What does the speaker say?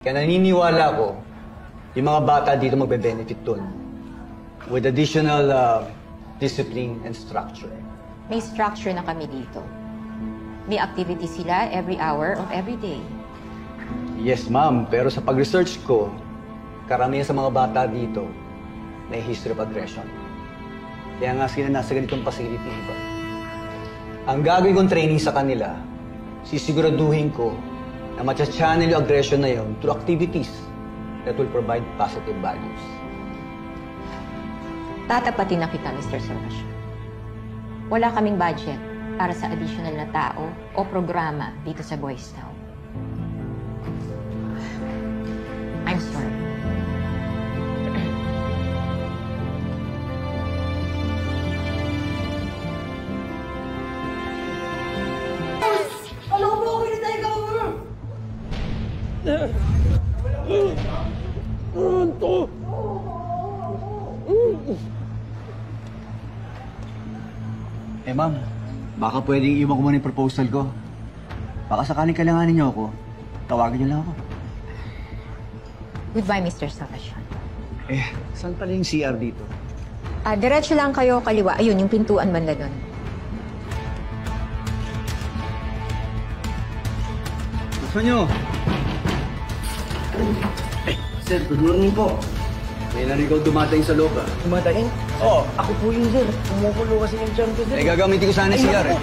Kaya naniniwala ko, yung mga bata dito magbe-benefit dun. With additional discipline and structure. May structure na kami dito. May activity sila every hour of every day. Yes, ma'am. Pero sa pag-research ko, karamihan sa mga bata dito may history of aggression. Kaya nga sila nasa ganitong facility iba. Ang gagawin kong training sa kanila, sisiguraduhin ko na matcha-channel yung aggression na yun through activities that will provide positive values. Tatapatin na kita, Mr. Sorasio. Wala kaming budget para sa additional na tao o programa dito sa Boys Town. I'm sorry. Alam mo, okay na tayo gawin! Pronto! Eh, ma'am, baka pwedeng iwan ko muna yung proposal ko. Baka sakaling kailanganin niyo ako, tawagin niyo lang ako. Goodbye, Mr. Sorasio. Eh, saan pala yung CR dito? Diretso lang kayo kaliwa. Ayun, yung pintuan banda doon. Gusto niyo? Sir, good morning po. May narinig ko dumating sa loob, ah. Dumadaing? Oo. Ako po yun, sir. Kumukulo kasi yung champion, sir. Eh, gagamitin ko sana yung CR, eh.